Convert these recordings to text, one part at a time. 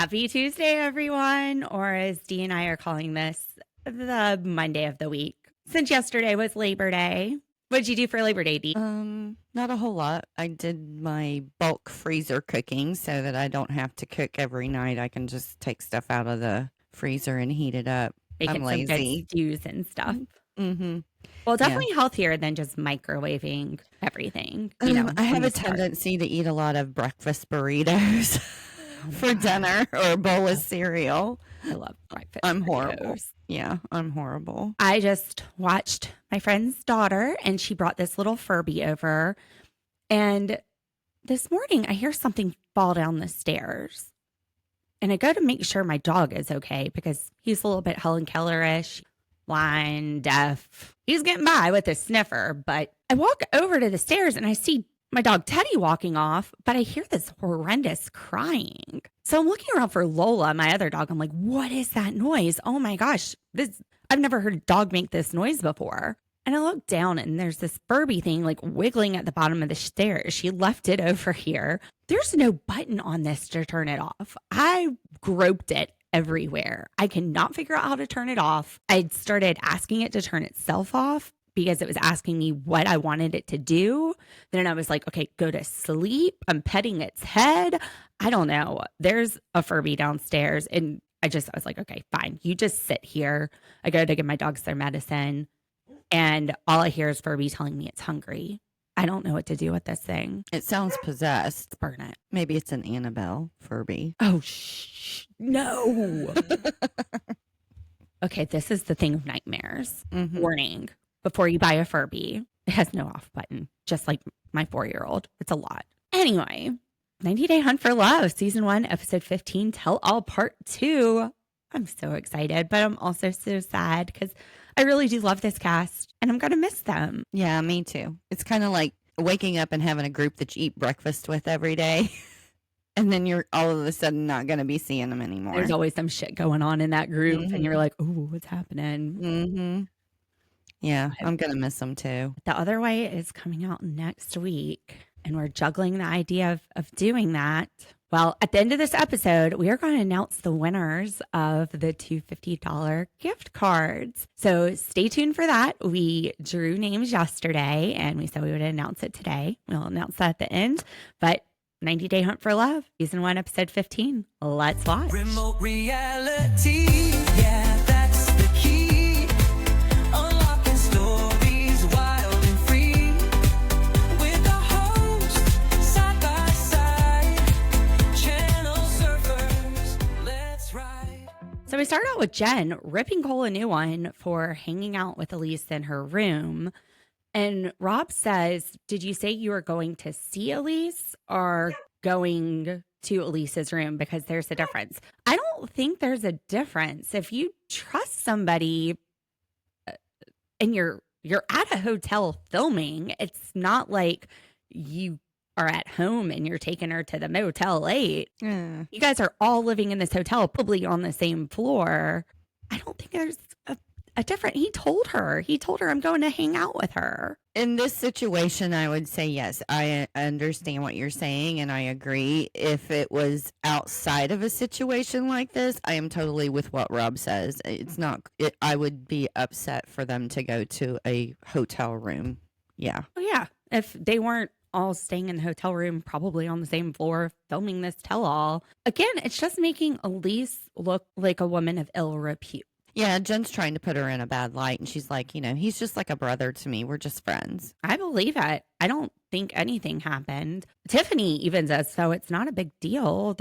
Happy Tuesday, everyone, or as Dee and I are calling this, the Monday of the week. Since yesterday was Labor Day. What did you do for Labor Day, Dee? Not a whole lot. I did my bulk freezer cooking so that I don't have to cook every night. I can just take stuff out of the freezer and heat it up. Making I'm some good lazy. stews and stuff. Mm-hmm. Well, definitely healthier than just microwaving everything. You know, I have on a the start. tendency to eat a lot of breakfast burritos for dinner or a bowl of cereal. I love breakfast. I'm horrible. burritos. Yeah, I'm horrible. I just watched my friend's daughter, and she brought this little Furby over. And this morning, I hear something fall down the stairs. And I go to make sure my dog is okay because he's a little bit Helen Keller-ish, blind, deaf. He's getting by with a sniffer. But I walk over to the stairs and I see my dog Teddy walking off, but I hear this horrendous crying. So I'm looking around for Lola, my other dog. I'm like, what is that noise? Oh my gosh, I've never heard a dog make this noise before. And I look down and there's this Furby thing like wiggling at the bottom of the stairs. She left it over here. There's no button on this to turn it off. I groped it everywhere. I cannot figure out how to turn it off. I started asking it to turn itself off because it was asking me what I wanted it to do. Then I was like, okay, go to sleep. I'm petting its head. I don't know. There's a Furby downstairs. And I was like, okay, fine. You just sit here. I go to give my dogs their medicine. And all I hear is Furby telling me it's hungry. I don't know what to do with this thing. It sounds possessed. Let's burn it. Maybe it's an Annabelle Furby. Oh, no. Okay, this is the thing of nightmares. Mm-hmm. Warning. Before you buy a Furby, it has no off button, just like my 4-year-old. It's a lot. Anyway, 90 Day Hunt for Love, Season 1, Episode 15, Tell-All Pt.2. I'm so excited, but I'm also so sad because I really do love this cast and I'm going to miss them. Yeah, me too. It's kind of like waking up and having a group that you eat breakfast with every day. And then you're all of a sudden not going to be seeing them anymore. There's always some shit going on in that group and you're like, ooh, what's happening? Mm-hmm. Yeah, I'm going to miss them too. The Other Way is coming out next week and we're juggling the idea of doing that. Well, at the end of this episode, we are going to announce the winners of the $250 gift cards. So stay tuned for that. We drew names yesterday and we said we would announce it today. We'll announce that at the end. But 90 Day Hunt for Love, Season 1, Episode 15. Let's watch. Remote reality, yeah, that's the key. Unlocking stories wild and free. With the host, side by side. Channel surfers, let's ride. So we start out with Jen ripping Cole a new one for hanging out with Elise in her room. And Rob says, did you say you were going to see Elise or going to Elise's room? Because there's a difference. I don't think there's a difference. If you trust somebody and you're at a hotel filming, it's not like you are at home and you're taking her to the Motel 8. You guys are all living in this hotel, probably on the same floor. I don't think there's a different. He told her I'm going to hang out with her. In this situation, I would say yes. I understand what you're saying and I agree. If it was outside of a situation like this, I am totally with what Rob says. It's not, I would be upset for them to go to a hotel room. Yeah. Oh yeah. If they weren't all staying in the hotel room, probably on the same floor, filming this tell-all. Again, it's just making Elise look like a woman of ill repute. Yeah, Jen's trying to put her in a bad light, and she's like, he's just like a brother to me. We're just friends. I believe it. I don't think anything happened. Tiffany even says so. It's not a big deal.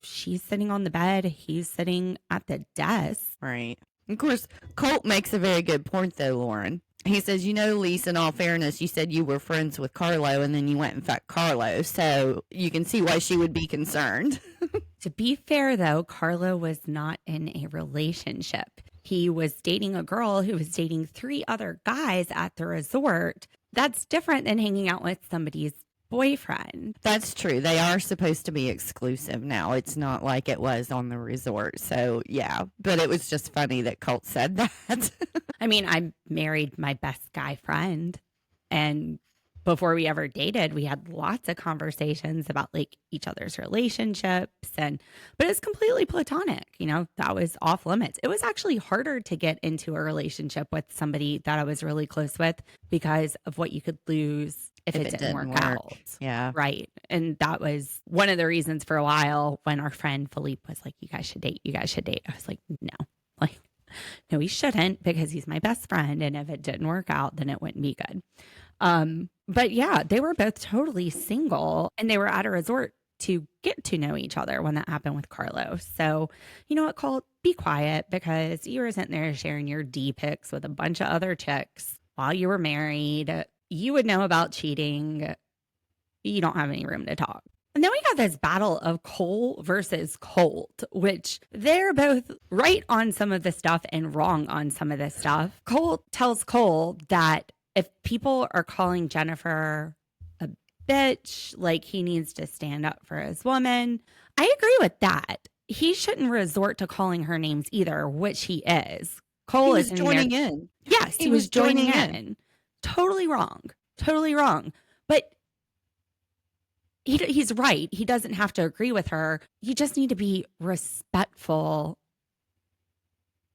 She's sitting on the bed. He's sitting at the desk. Right. Of course, Colt makes a very good point, though, Lauren. He says, Elise, in all fairness, you said you were friends with Carlo, and then you went and fucked Carlo. So you can see why she would be concerned. To be fair, though, Carlo was not in a relationship. He was dating a girl who was dating 3 other guys at the resort. That's different than hanging out with somebody's boyfriend. That's true. They are supposed to be exclusive now. It's not like it was on the resort. So, yeah. But it was just funny that Colt said that. I mean, I married my best guy friend, and before we ever dated, we had lots of conversations about like each other's relationships but it's completely platonic. That was off limits. It was actually harder to get into a relationship with somebody that I was really close with because of what you could lose if it didn't work out. Yeah. Right. And that was one of the reasons for a while when our friend Philippe was like, you guys should date. I was like, no, we shouldn't, because he's my best friend. And if it didn't work out, then it wouldn't be good. But yeah, they were both totally single and they were at a resort to get to know each other when that happened with Carlos. So, you know what, Colt, be quiet, because you were sitting there sharing your D pics with a bunch of other chicks while you were married. You would know about cheating. You don't have any room to talk. And then we got this battle of Cole versus Colt, which they're both right on some of the stuff and wrong on some of this stuff. Colt tells Cole that if people are calling Jennifer a bitch, like he needs to stand up for his woman. I agree with that. He shouldn't resort to calling her names either, which he is. Cole is joining in. Yes, he was joining in. Totally wrong. But he's right. He doesn't have to agree with her. You just need to be respectful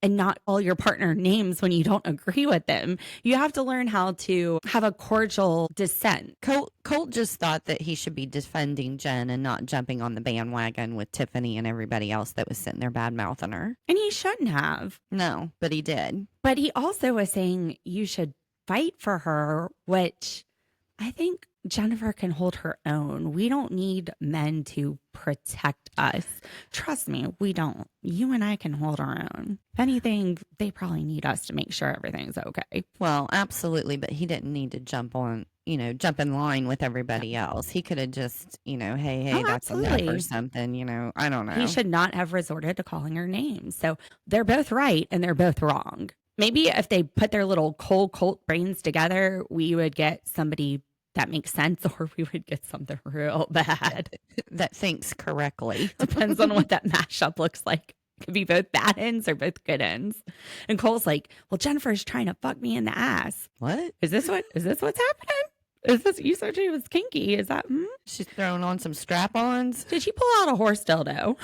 and not call your partner names when you don't agree with them. You have to learn how to have a cordial dissent. Colt just thought that he should be defending Jen and not jumping on the bandwagon with Tiffany and everybody else that was sitting there bad-mouthing her. And he shouldn't have. No, but he did. But he also was saying you should fight for her, which I think Jennifer can hold her own. We don't need men to protect us. Trust me, we don't. You and I can hold our own. If anything, they probably need us to make sure everything's okay. Well, absolutely. But he didn't need to jump in line with everybody else. He could have just, hey, that's enough or something, I don't know. He should not have resorted to calling her names. So they're both right and they're both wrong. Maybe if they put their little Colt brains together, we would get somebody that makes sense, or we would get something real bad. That thinks correctly. Depends on what that mashup looks like. It could be both bad ends or both good ends. And Cole's like, well, Jennifer's trying to fuck me in the ass. What? Is this what's happening? Is this, you said she was kinky? Is that, She's throwing on some strap-ons? Did she pull out a horse dildo?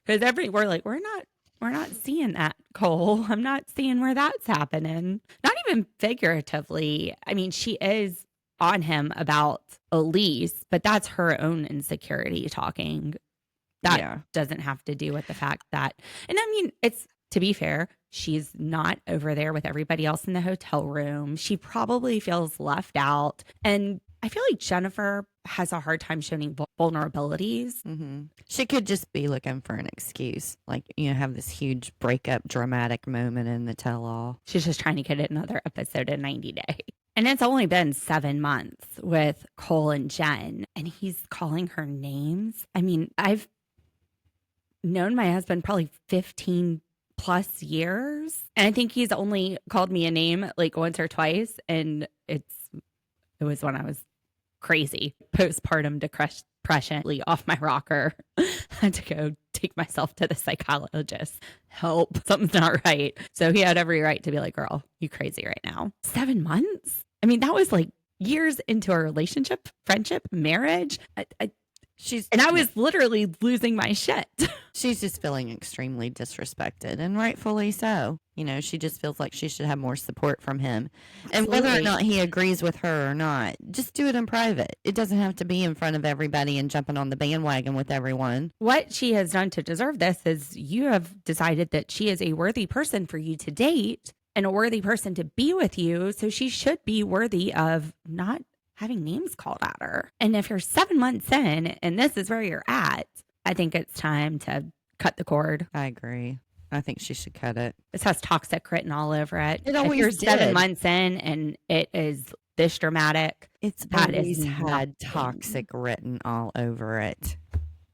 Because we're like, we're not seeing that, Cole. I'm not seeing where that's happening. Not even figuratively. I mean, she is on him about Elise, but that's her own insecurity talking. That doesn't have to do with the fact that, and I mean, it's, to be fair, she's not over there with everybody else in the hotel room. She probably feels left out. And I feel like Jennifer has a hard time showing vulnerabilities. Mm-hmm. She could just be looking for an excuse. Like, have this huge breakup dramatic moment in the tell-all. She's just trying to get another episode in 90 days. And it's only been 7 months with Cole and Jen, and he's calling her names. I mean, I've known my husband probably 15 plus years, and I think he's only called me a name like once or twice, and it was when I was crazy, postpartum depression, off my rocker. Had to go take myself to the psychologist. Help, something's not right. So he had every right to be like, girl, you crazy right now. 7 months? I mean, that was like years into a relationship, friendship, marriage. I was literally losing my shit. She's just feeling extremely disrespected, and rightfully so. She just feels like she should have more support from him. Absolutely. And whether or not he agrees with her or not, just do it in private. It doesn't have to be in front of everybody and jumping on the bandwagon with everyone. What she has done to deserve this is you have decided that she is a worthy person for you to date and a worthy person to be with you. So she should be worthy of not having names called at her. And if you're 7 months in and this is where you're at, I think it's time to cut the cord. I agree. I think she should cut it. This has toxic written all over it. It always if you're did. 7 months in and it is this dramatic, it's always had toxic written all over it.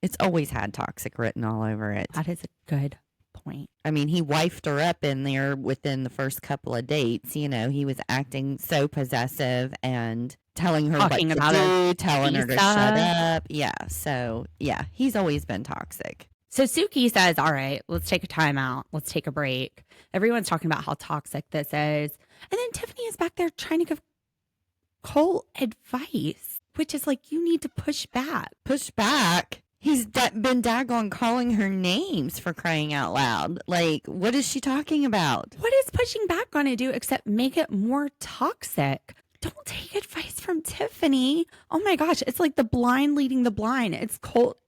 It's always had toxic written all over it. That is a good point. I mean, he wifed her up in there within the first couple of dates. He was acting so possessive and telling her Talking what about to do, telling her to pizza. shut up. Yeah. So, yeah, he's always been toxic. So Suki says, all right, let's take a time out. Let's take a break. Everyone's talking about how toxic this is. And then Tiffany is back there trying to give Colt advice, which is like, you need to push back. Push back? He's been daggone calling her names, for crying out loud. Like, what is she talking about? What is pushing back going to do except make it more toxic? Don't take advice from Tiffany. Oh my gosh, it's like the blind leading the blind. It's Colt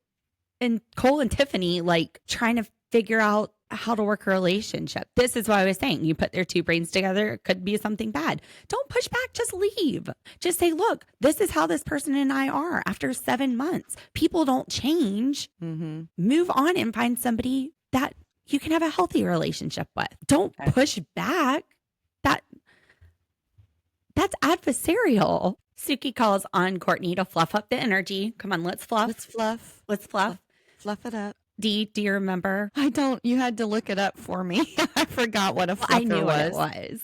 and Tiffany like trying to figure out how to work a relationship. This is what I was saying. You put their two brains together, it could be something bad. Don't push back, just leave. Just say, look, this is how this person and I are after 7 months. People don't change. Move on and find somebody that you can have a healthy relationship with. Don't push back. That's adversarial. Suki calls on Cortney to fluff up the energy. Come on, let's fluff. Let's fluff. Let's fluff. Fluff it up. Dee, do you remember? I don't. You had to look it up for me. I forgot what a fluffer I knew was. what it was.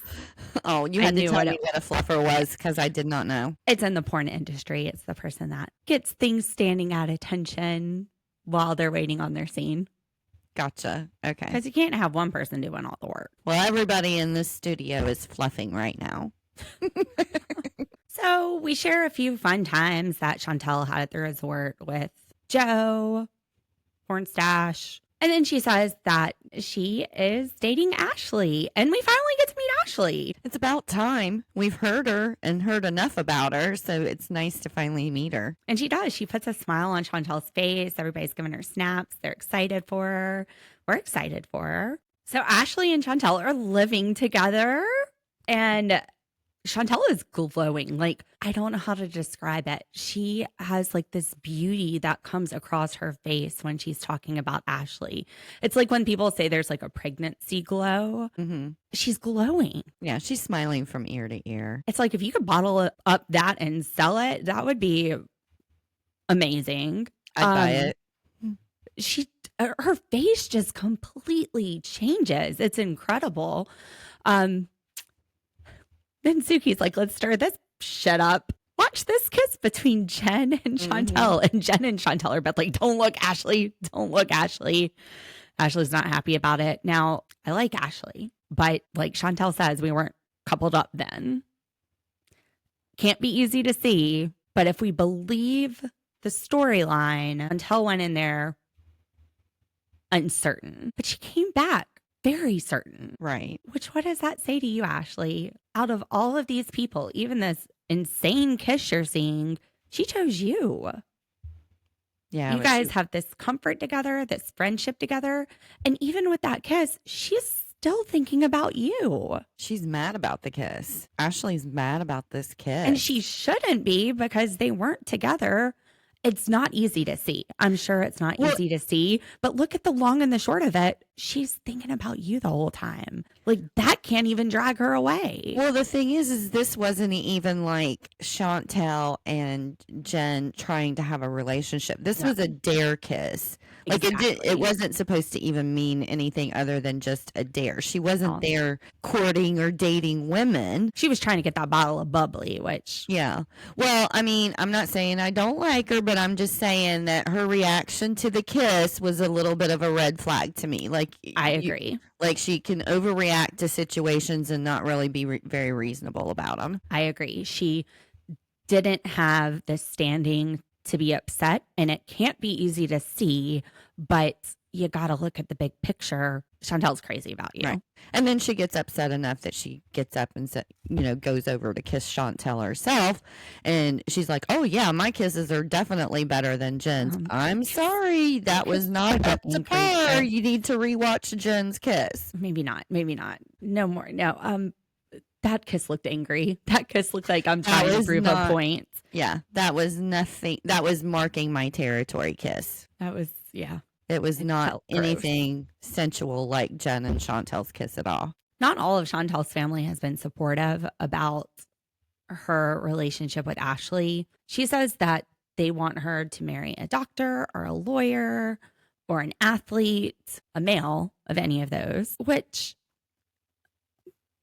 Oh, you had to tell me what a fluffer was because I did not know. It's in the porn industry. It's the person that gets things standing at attention while they're waiting on their scene. Gotcha. Okay. Because you can't have one person doing all the work. Well, everybody in this studio is fluffing right now. So we share a few fun times that Chantel had at the resort with Joe, Pornstash. And then she says that she is dating Ashley. And we finally get to meet Ashley. It's about time. We've heard her and heard enough about her. So it's nice to finally meet her. And she does. She puts a smile on Chantel's face. Everybody's giving her snaps. They're excited for her. We're excited for her. So Ashley and Chantel are living together. And Chantel is glowing. Like, I don't know how to describe it. She has like this beauty that comes across her face when she's talking about Ashley. It's like when people say there's like a pregnancy glow. She's glowing. Yeah, she's smiling from ear to ear. It's like if you could bottle up that and sell it, that would be amazing. I'd buy it. Her face just completely changes. It's incredible. Then Suki's like, let's stir this shit up. Watch this kiss between Jen and Chantel. And Jen and Chantel are both like, don't look, Ashley. Don't look, Ashley. Ashley's not happy about it. Now, I like Ashley, but like Chantel says, we weren't coupled up then. Can't be easy to see, but if we believe the storyline, Chantel went in there uncertain, but she came back very certain. Right. Which, what does that say to you, Ashley? Out of all of these people, even this insane kiss you're seeing, she chose you. Yeah. You guys have this comfort together, this friendship together. And even with that kiss, she's still thinking about you. She's mad about the kiss. Ashley's mad about this kiss. And she shouldn't be because they weren't together. It's not easy to see. I'm sure it's not easy to see, but look at the long and the short of it. She's thinking about you the whole time. Like, that can't even drag her away. Well, the thing is this wasn't even like Chantel and Jen trying to have a relationship. This was a dare kiss. Like it wasn't supposed to even mean anything other than just a dare. She wasn't there courting or dating women. She was trying to get that bottle of bubbly, which... Yeah. Well, I mean, I'm not saying I don't like her, but I'm just saying that her reaction to the kiss was a little bit of a red flag to me. Like, I agree. Like, she can overreact to situations and not really be very reasonable about them. I agree. She didn't have the standing to be upset, and it can't be easy to see, but you got to look at the big picture. Chantel's crazy about you. Right. And then she gets upset enough that she gets up and goes over to kiss Chantel herself. And she's like, oh, yeah, my kisses are definitely better than Jen's. I'm sorry. That was not up to par. You need to rewatch Jen's kiss. Maybe not. Maybe not. No more. No. That kiss looked angry. That kiss looked like I'm trying to prove a point. Yeah. That was nothing. That was marking my territory kiss. That was, yeah. It was not anything sensual like Jen and Chantel's kiss at all. Not all of Chantel's family has been supportive about her relationship with Ashley. She says that they want her to marry a doctor or a lawyer or an athlete, a male of any of those, which,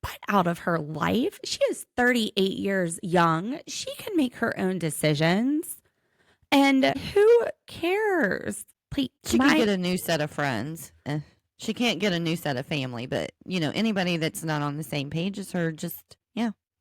but out of her life, she is 38 years young. She can make her own decisions. And who cares? She can get a new set of friends. She can't get a new set of family, but anybody that's not on the same page as her, just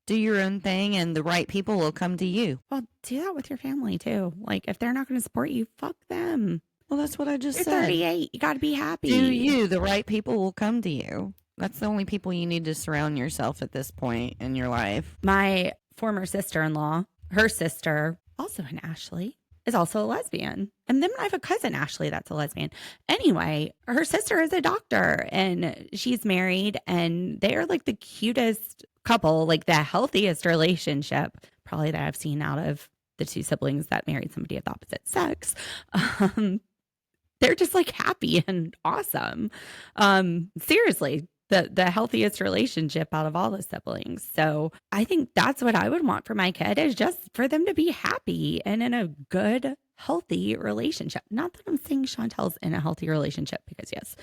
do your own thing, and the right people will come to you. Well, do that with your family too. Like, if they're not going to support you, fuck them. Well, that's what I just You're said. 38. You got to be happy. Do you. The right people will come to you. That's the only people you need to surround yourself at this point in your life. My former sister-in-law, her sister, also an Ashley, is also a lesbian. And then I have a cousin, Ashley, that's a lesbian. Anyway, her sister is a doctor and she's married and they are like the cutest couple, like the healthiest relationship probably that I've seen out of the two siblings that married somebody of the opposite sex. They're just like happy and awesome. Seriously, the healthiest relationship out of all the siblings. So I think that's what I would want for my kid, is just for them to be happy and in a good, healthy relationship. Not that I'm saying Chantel's in a healthy relationship, because yes,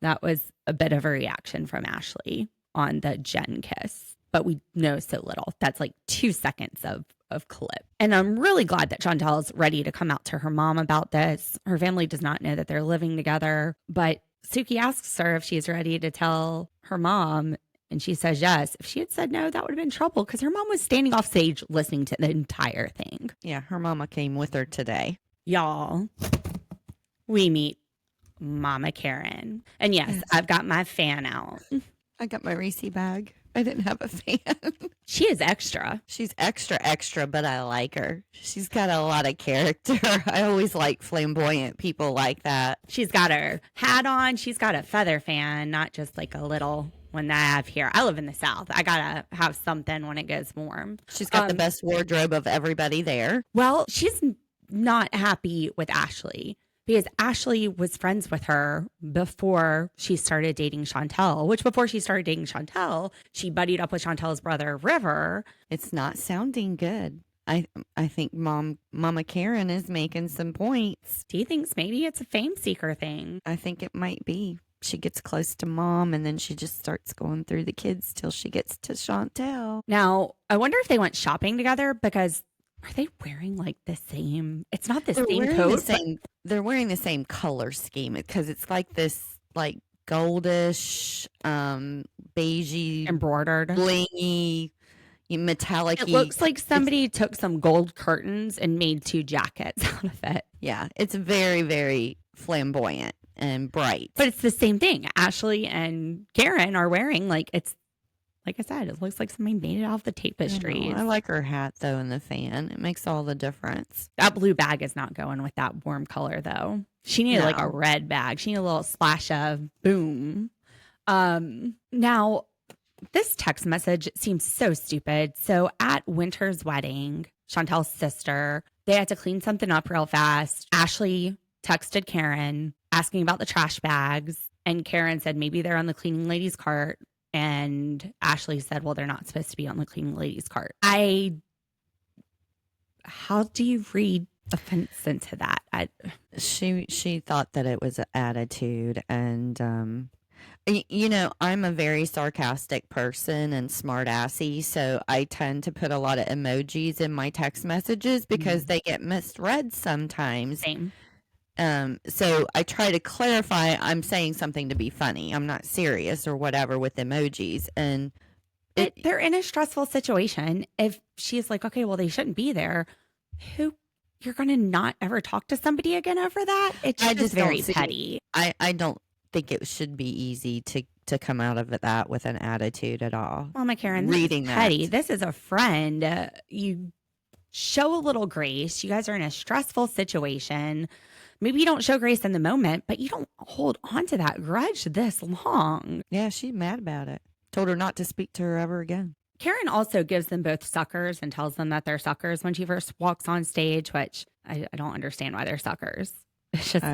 that was a bit of a reaction from Ashley on the Jen kiss, but we know so little. That's like 2 seconds of clip. And I'm really glad that Chantel's ready to come out to her mom about this. Her family does not know that they're living together, but Suki asks her if she's ready to tell her mom, and she says yes. If she had said no, that would have been trouble, because her mom was standing off stage listening to the entire thing. Yeah, her mama came with her today. Y'all, we meet Mama Karen. And yes, I've got my fan out. I got my Reese bag. I didn't have a fan. She is extra. She's extra, but I like her. She's got a lot of character. I always like flamboyant people like that. She's got her hat on. She's got a feather fan, not just like a little one that I have here. I live in the South. I got to have something when it gets warm. She's got the best wardrobe of everybody there. Well, she's not happy with Ashley, because Ashley was friends with her before she started dating Chantel, which before she started dating Chantel, she buddied up with Chantel's brother, River. It's not sounding good. I think Mama Karen is making some points. Do you think maybe it's a fame seeker thing? I think it might be. She gets close to mom and then she just starts going through the kids till she gets to Chantel. Now, I wonder if they went shopping together, because are they wearing like the same? It's not the same coat. They're wearing the same color scheme, because it's like this like goldish, beigey, embroidered, blingy, metallic. It looks like somebody took some gold curtains and made 2 jackets out of it. Yeah, it's very, very flamboyant and bright. But it's the same thing. Ashley and Karen are wearing, like, it's like I said, it looks like somebody made it off the tapestries. I like her hat though, and the fan. It makes all the difference. That blue bag is not going with that warm color though. She needed like a red bag. She needed a little splash of boom. Now this text message seems so stupid. So at Winter's wedding, Chantel's sister, they had to clean something up real fast. Ashley texted Karen asking about the trash bags, and Karen said maybe they're on the cleaning lady's cart. And Ashley said, well, they're not supposed to be on the cleaning lady's cart. How do you read offense into that? She thought that it was an attitude. And, you know, I'm a very sarcastic person and smart assy. So I tend to put a lot of emojis in my text messages because they get misread sometimes. Same. So I try to clarify I'm saying something to be funny. I'm not serious or whatever with emojis. And they're in a stressful situation. If she's like, okay, well, they shouldn't be there, you're going to not ever talk to somebody again over that? It's just very petty. I don't think it should be easy to come out of that with an attitude at all. Mama Karen, reading that. Petty. This is a friend. You show a little grace. You guys are in a stressful situation. Maybe you don't show grace in the moment, but you don't hold on to that grudge this long. Yeah, she's mad about it. Told her not to speak to her ever again. Karen also gives them both suckers and tells them that they're suckers when she first walks on stage, which I don't understand why they're suckers. It's just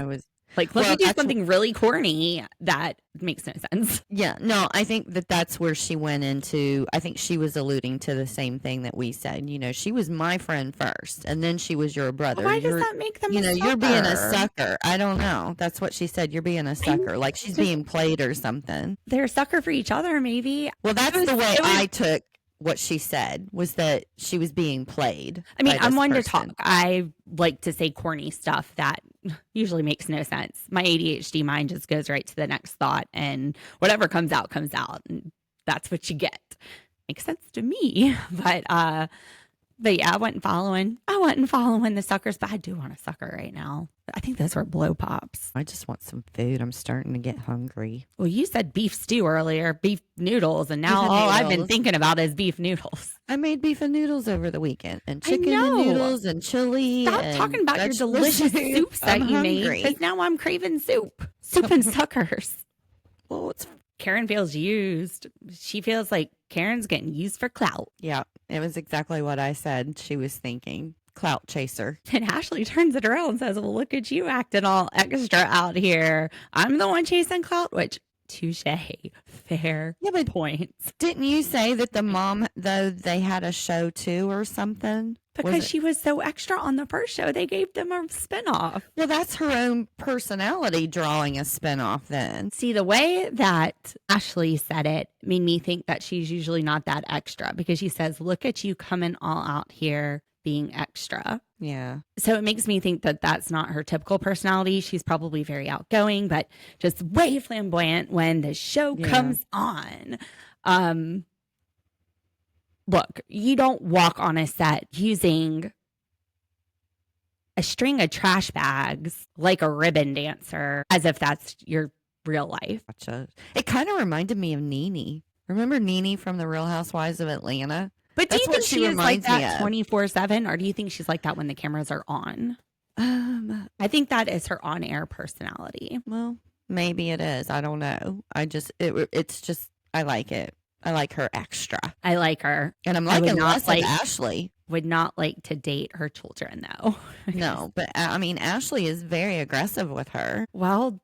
like, let me do something really corny that makes no sense. Yeah, no, I think that's where she went into. I think she was alluding to the same thing that we said. You know, she was my friend first, and then she was your brother. Why does that make them? You're being a sucker. I don't know. That's what she said. You're being a sucker, like she's being played or something. They're a sucker for each other, maybe. Well, that's the way I took what she said, was that she was being played. I mean, I'm one to talk. I like to say corny stuff that usually makes no sense. My ADHD mind just goes right to the next thought, and whatever comes out, and that's what you get. makes sense to me. But yeah, I wasn't following the suckers, but I do want a sucker right now. I think those were blow pops. I just want some food. I'm starting to get hungry. Well, you said beef stew earlier, beef noodles, and now all I've been thinking about is beef noodles. I made beef and noodles over the weekend, and chicken and noodles and chili. Stop talking about your delicious soups that you made, because now I'm craving soup and suckers. Well, Karen feels used. She feels like Karen's getting used for clout. Yeah, it was exactly what I said she was thinking. Clout chaser. And Ashley turns it around and says, well, look at you acting all extra out here. I'm the one chasing clout, which, touche, fair points. Didn't you say that the mom, though, they had a show too or something? Because she was so extra on the first show, they gave them a spinoff. Well, that's her own personality drawing a spinoff then. See, the way that Ashley said it made me think that she's usually not that extra, because she says, look at you coming all out here being extra. Yeah. So it makes me think that that's not her typical personality. She's probably very outgoing, but just way flamboyant when the show comes on. Look, you don't walk on a set using a string of trash bags like a ribbon dancer as if that's your real life. Gotcha. It kind of reminded me of Nene. Remember Nene from The Real Housewives of Atlanta? But do you think she is like that 24/7, or do you think she's like that when the cameras are on? I think that is her on-air personality. Well, maybe it is. I don't know. It's just, I like it. I like her extra. I like her. And I'm liking less of Ashley. Would not like to date her children, though. No, but I mean, Ashley is very aggressive with her. Well,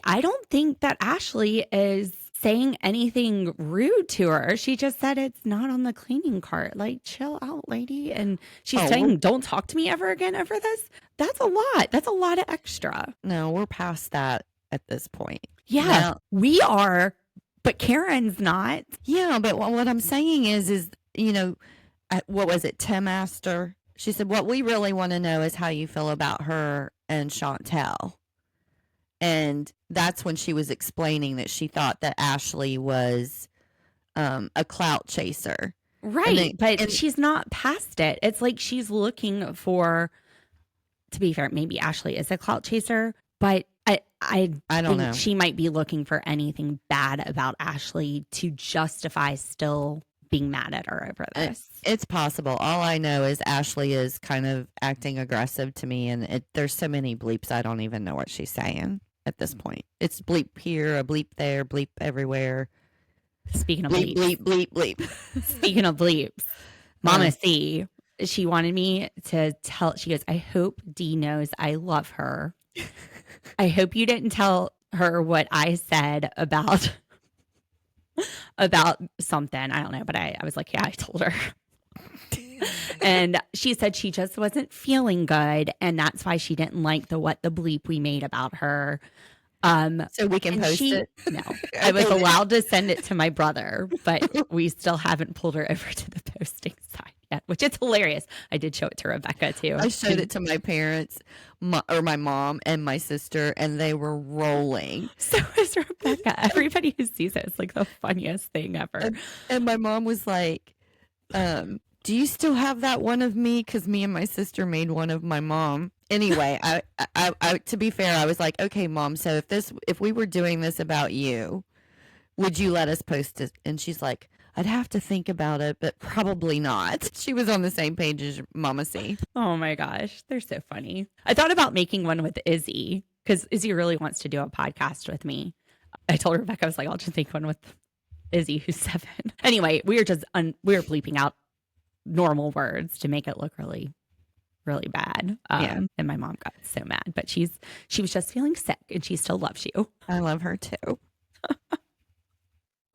I don't think that Ashley is saying anything rude to her. She just said it's not on the cleaning cart. Like, chill out, lady. And she's saying, don't talk to me ever again over this. That's a lot. That's a lot of extra. No, we're past that at this point. Yeah, now, we are. But Karen's not. Yeah, but what I'm saying is, you know, what was it, Tim asked her? She said, what we really want to know is how you feel about her and Chantel. And that's when she was explaining that she thought that Ashley was a clout chaser. Right, but she's not past it. It's like she's looking for, to be fair, maybe Ashley is a clout chaser, but I don't know. She might be looking for anything bad about Ashley to justify still being mad at her over this. It's possible. All I know is Ashley is kind of acting aggressive to me, and there's so many bleeps, I don't even know what she's saying at this point. It's bleep here, a bleep there, bleep everywhere. Speaking of bleep, bleeps. bleep, bleep, bleep. Speaking of bleeps, Mama C, she wanted me to tell, she goes, I hope Dee knows I love her. I hope you didn't tell her what I said about something. I don't know, but I was like, yeah, I told her. And she said she just wasn't feeling good, and that's why she didn't like the bleep we made about her. So we can post it? No. I was allowed to send it to my brother, but we still haven't pulled her over to the posting side yet, which is hilarious. I did show it to Rebecca too. I showed it to my parents, my mom and my sister, and they were rolling. So is Rebecca. Everybody who sees it, it's like the funniest thing ever. And my mom was like, do you still have that one of me? Because me and my sister made one of my mom. Anyway, I to be fair, I was like, okay, Mom, so if we were doing this about you, would you let us post it? And she's like, I'd have to think about it, but probably not. She was on the same page as Mama C. Oh my gosh, they're so funny. I thought about making one with Izzy, because Izzy really wants to do a podcast with me. I told Rebecca, I was like, I'll just make one with Izzy, who's 7. Anyway, we were bleeping out normal words to make it look really bad. And my mom got so mad, but she was just feeling sick, and she still loves you. I love her too.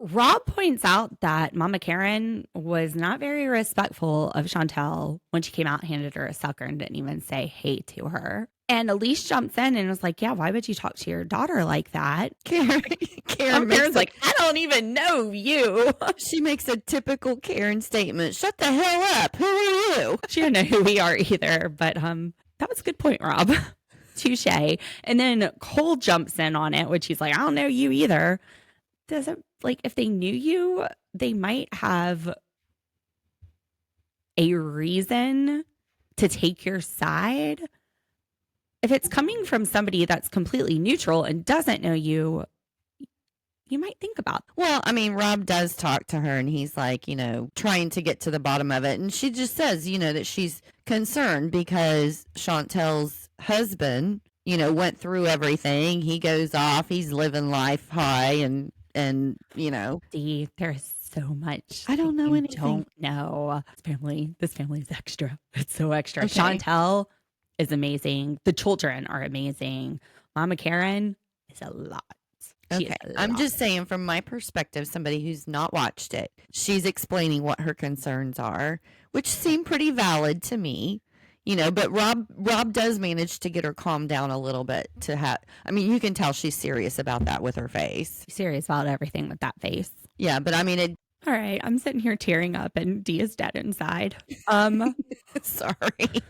Rob points out that Mama Karen was not very respectful of Chantel when she came out, handed her a sucker, and didn't even say hey to her. And Elise jumps in and was like, yeah, why would you talk to your daughter like that? Karen's like, I don't even know you. She makes a typical Karen statement. Shut the hell up. Who are you? She didn't know who we are either. But that was a good point, Rob. Touche. And then Cole jumps in on it, which he's like, I don't know you either. doesn't, like, if they knew you, they might have a reason to take your side. If it's coming from somebody that's completely neutral and doesn't know you, you might think about. Well, I mean, Rob does talk to her and he's like, trying to get to the bottom of it. And she just says, that she's concerned because Chantel's husband, went through everything. He goes off, he's living life high and Dee, there's so much. I don't know anything. Don't know. This family is extra. It's so extra. Okay. Chantel is amazing. The children are amazing. Mama Karen is a lot. Okay. I'm just saying from my perspective, somebody who's not watched it, she's explaining what her concerns are, which seem pretty valid to me, but Rob does manage to get her calmed down a little bit you can tell she's serious about that with her face. Serious about everything with that face. Yeah. But all right, I'm sitting here tearing up and Dee is dead inside. Sorry.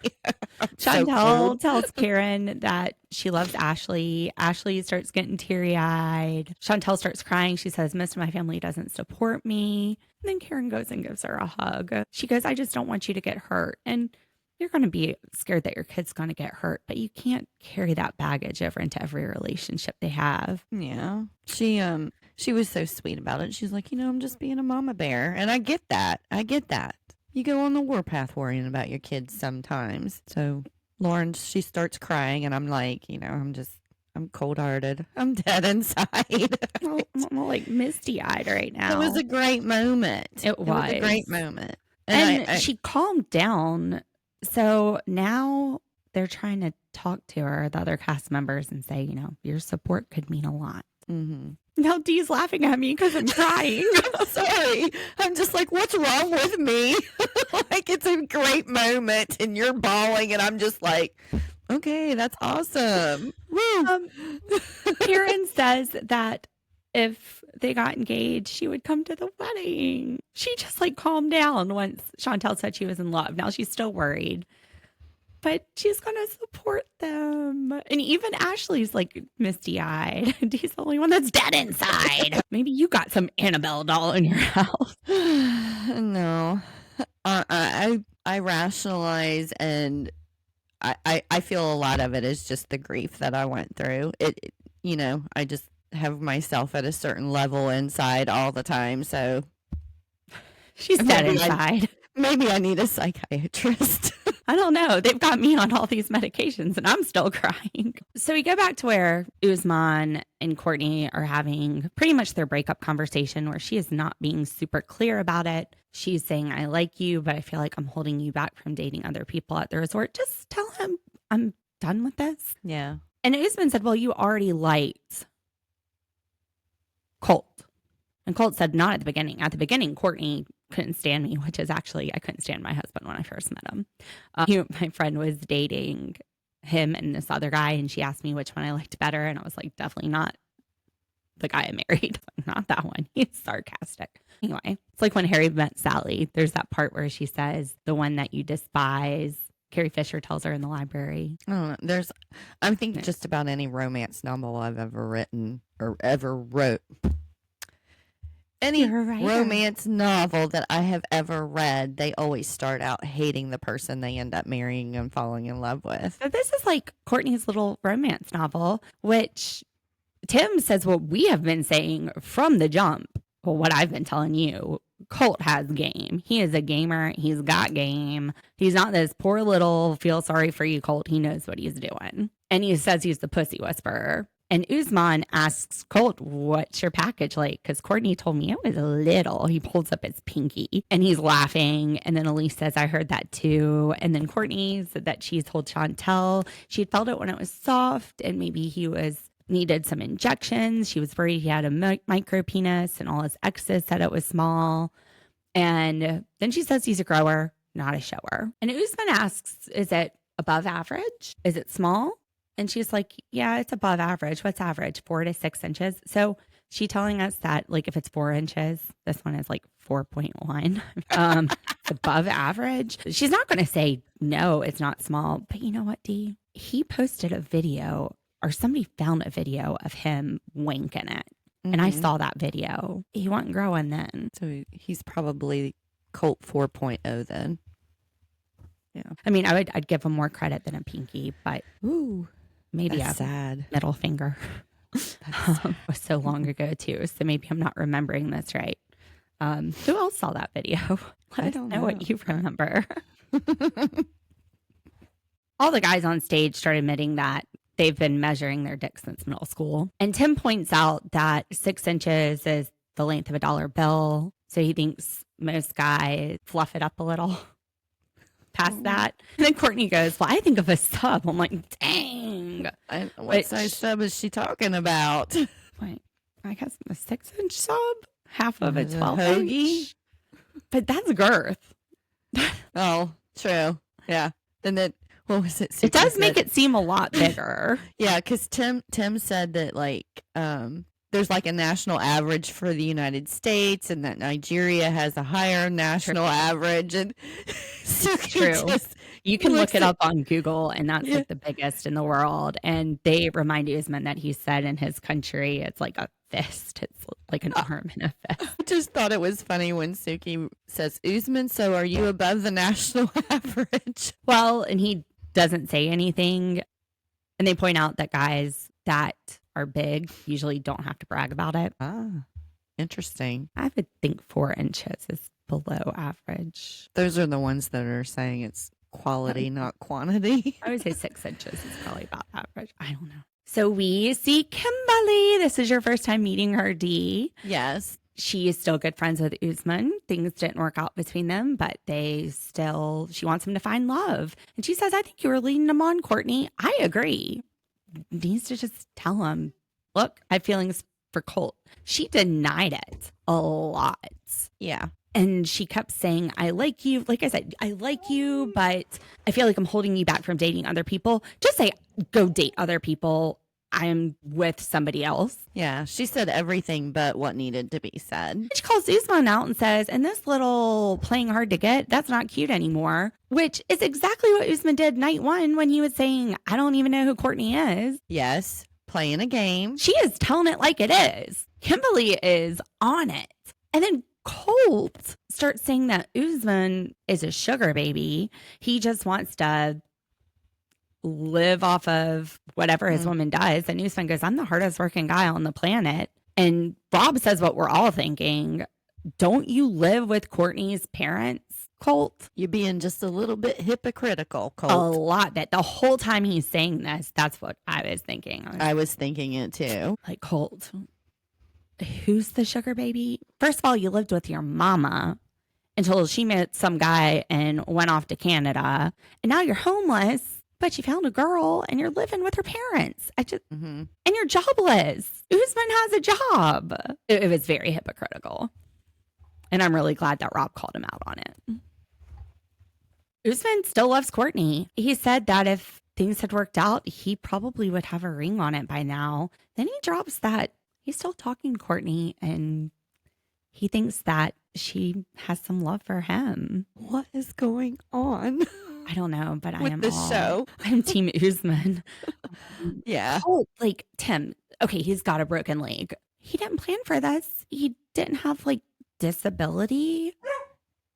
Chantel tells Karen that she loves Ashley. Ashley starts getting teary-eyed. Chantel starts crying. She says, most of my family doesn't support me. And then Karen goes and gives her a hug. She goes, I just don't want you to get hurt. And you're going to be scared that your kid's going to get hurt, but you can't carry that baggage over into every relationship they have. Yeah. She was so sweet about it. She's like, I'm just being a mama bear. And I get that. You go on the warpath worrying about your kids sometimes. So Lauren, she starts crying and I'm like, I'm cold-hearted. I'm dead inside. I'm like misty-eyed right now. It was a great moment. It was a great moment. And she calmed down. So now they're trying to talk to her, the other cast members, and say, your support could mean a lot. Mm-hmm. Now Dee's laughing at me because I'm crying. I'm sorry. I'm just like, what's wrong with me? Like, it's a great moment and you're bawling and I'm just like, okay, that's awesome. Karen says that if they got engaged, she would come to the wedding. She just calmed down once Chantel said she was in love. Now she's still worried, but she's going to support them. And even Ashley's misty-eyed. He's the only one that's dead inside. Maybe you got some Annabelle doll in your house. No. I rationalize and I feel a lot of it is just the grief that I went through. I just have myself at a certain level inside all the time. So she's dead inside. Maybe I need a psychiatrist. I don't know. They've got me on all these medications and I'm still crying. So we go back to where Usman and Cortney are having pretty much their breakup conversation where she is not being super clear about it. She's saying, I like you, but I feel like I'm holding you back from dating other people at the resort. Just tell him I'm done with this. Yeah. And Usman said, well, you already liked Colt. And Colt said, not at the beginning. At the beginning, Cortney couldn't stand me, which is actually, I couldn't stand my husband when I first met him. My friend was dating him and this other guy, and she asked me which one I liked better. And I was like, definitely not the guy I married. Not that one. He's sarcastic. Anyway, it's like when Harry met Sally. There's that part where she says, the one that you despise. Carrie Fisher tells her in the library. I don't know. I think just about any romance novel I've ever written or ever wrote. Any romance novel that I have ever read, they always start out hating the person they end up marrying and falling in love with. So this is like Cortney's little romance novel, which Tim says what we have been saying from the jump. Well, what I've been telling you, Colt has game. He is a gamer. He's got game. He's not this poor little feel sorry for you, Colt. He knows what he's doing. And he says he's the pussy whisperer. And Usman asks Colt, what's your package like? Because Cortney told me it was little. He pulls up his pinky and he's laughing. And then Elise says, I heard that too. And then Cortney said that she's told Chantel she had felt it when it was soft and maybe he needed some injections. She was worried he had a micro penis and all his exes said it was small. And then she says he's a grower, not a shower. And Usman asks, is it above average? Is it small? And she's like, yeah, it's above average. What's average? 4 to 6 inches. So she's telling us that if it's 4 inches, this one is 4.1. It's above average. She's not going to say, no, it's not small. But you know what, Dee? He posted a video or somebody found a video of him winking it. And I saw that video. He wasn't growing then. So he's probably Colt 4.0 then. Yeah. I mean, I'd give him more credit than a pinky, but maybe that's a sad. middle finger. Was so long ago too, so maybe I'm not remembering this right. Who else saw that video? Let us know what you remember. All the guys on stage start admitting that they've been measuring their dicks since middle school. And Tim points out that 6 inches is the length of a dollar bill. So he thinks most guys fluff it up a little past that. And then Cortney goes, well, I think of a sub. I'm like, dang. What size sub is she talking about? Wait, I guess a 6-inch sub? Half of a 12 hoagie? inch? But that's girth. Oh, true. Yeah. And then, what was it? It does make it seem a lot bigger. Yeah, because Tim said that like there's like a national average for the United States, and that Nigeria has a higher national average, and so true. You can look it up on Google, and that's like the biggest in the world. And they remind Usman that he said in his country it's like a fist. It's like an arm and a fist. I just thought it was funny when Suki says, Usman, so are you above the national average? Well, and he doesn't say anything. And they point out that guys that are big usually don't have to brag about it. Ah, interesting. I would think 4 inches is below average. Those are the ones that are saying it's quality, not quantity. I would say 6 inches is probably about average. I don't know. So we see Kimberly. This is your first time meeting her, D. Yes. She is still good friends with Usman. Things didn't work out between them, but she wants him to find love. And she says, I think you were leading him on, Cortney. I agree. Needs to just tell him, look, I have feelings for Colt. She denied it a lot. Yeah. And she kept saying, I like you. Like I said, I like you, but I feel like I'm holding you back from dating other people. Just say, go date other people. I'm with somebody else. Yeah, she said everything but what needed to be said. She calls Usman out and says, and this little playing hard to get, that's not cute anymore, which is exactly what Usman did night one when he was saying, I don't even know who Cortney is. Yes, playing a game. She is telling it like it is. Kimberly is on it. And then Colt starts saying that Usman is a sugar baby. He just wants to live off of whatever his woman does. And Usman goes, I'm the hardest working guy on the planet. And Rob says what we're all thinking. Don't you live with Cortney's parents, Colt? You're being just a little bit hypocritical, Colt. A lot bit. The whole time he's saying this, that's what I was thinking. I was thinking it too. Like, Colt, who's the sugar baby? First of all, you lived with your mama until she met some guy and went off to Canada. And now you're homeless. But you found a girl and you're living with her parents. And you're jobless. Usman has a job. It was very hypocritical. And I'm really glad that Rob called him out on it. Usman still loves Cortney. He said that if things had worked out, he probably would have a ring on it by now. Then he drops that he's still talking to Cortney and he thinks that she has some love for him. What is going on? I don't know, but I am the show. I'm Team Usman. Yeah. Oh, like Tim. Okay, he's got a broken leg. He didn't plan for this. He didn't have like disability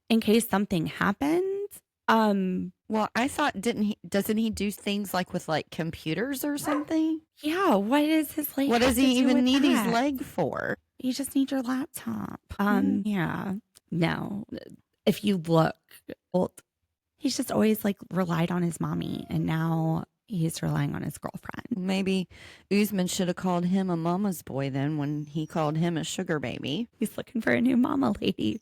in case something happened. Well, I thought doesn't he do things like with like computers or something? Yeah. What is his leg? What does he even need his that? leg for? You just need your laptop. Yeah. No. If you look, well, he's just always like relied on his mommy, and now he's relying on his girlfriend. Maybe Usman should have called him a mama's boy then when he called him a sugar baby. He's looking for a new mama, ladies.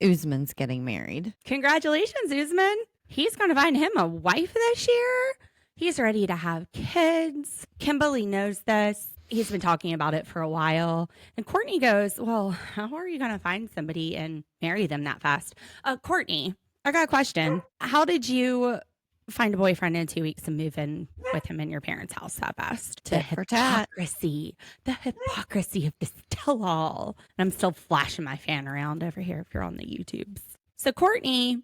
Usman's getting married. Congratulations, Usman. He's going to find him a wife this year. He's ready to have kids. Kimberly knows this. He's been talking about it for a while. And Cortney goes, well, how are you going to find somebody and marry them that fast? Cortney, I got a question. How did you find a boyfriend in 2 weeks and move in with him in your parents' house that fast? Tit for tat. The hypocrisy of this tell-all. And I'm still flashing my fan around over here if you're on the YouTubes. So Cortney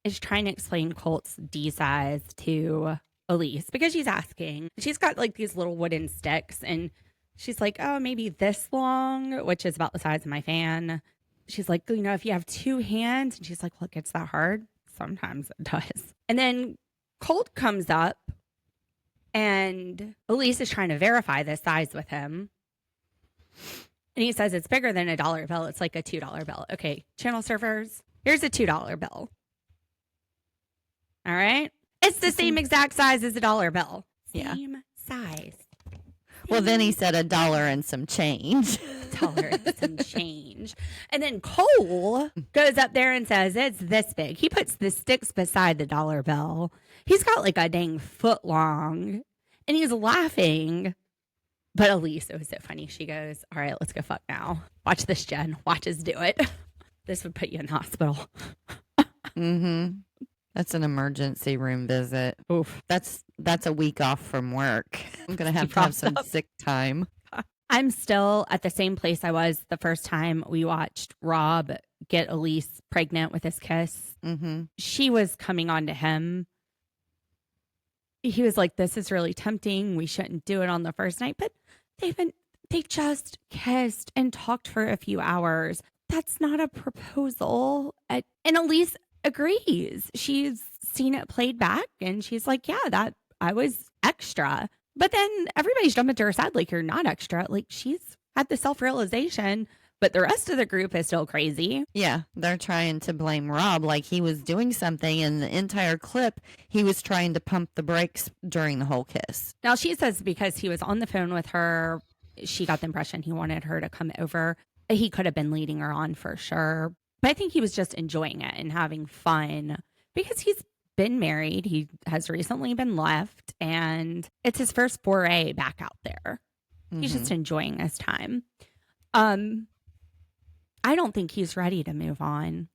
is trying to explain Colt's D size to Elise because she's asking. She's got like these little wooden sticks and She's like, oh, maybe this long, which is about the size of my fan. She's like, you know, if you have two hands. And she's like, well, it gets that hard. Sometimes it does. And then Colt comes up and Elise is trying to verify this size with him. And he says it's bigger than a $1 bill. It's like a $2 bill. Okay, channel surfers, here's a $2 bill. All right. It's the same exact size as a $1 bill. Same size. Well, then he said $1 and some change. $1 and some change. And then Cole goes up there and says it's this big. He puts the sticks beside the $1 bill. He's got like a dang foot long. And he's laughing. But Elise, it was so funny. She goes, all right, let's go fuck now. Watch this, Jen. Watch us do it. This would put you in the hospital. Mm-hmm. That's an emergency room visit. Oof. That's a week off from work. I'm going to have some sick time. I'm still at the same place I was the first time we watched Rob get Elise pregnant with his kiss. Mm-hmm. She was coming on to him. He was like, this is really tempting. We shouldn't do it on the first night. But they just kissed and talked for a few hours. That's not a proposal. And Elise agrees. She's seen it played back and she's like, yeah, that I was extra. But then everybody's jumping to her side like you're not extra. Like she's had the self-realization, but the rest of the group is still crazy. Yeah, they're trying to blame Rob like he was doing something. In the entire clip, he was trying to pump the brakes during the whole kiss. Now she says because he was on the phone with her, she got the impression he wanted her to come over. He could have been leading her on for sure. But I think he was just enjoying it and having fun because he's been married. He has recently been left and it's his first foray back out there. Mm-hmm. He's just enjoying his time. I don't think he's ready to move on.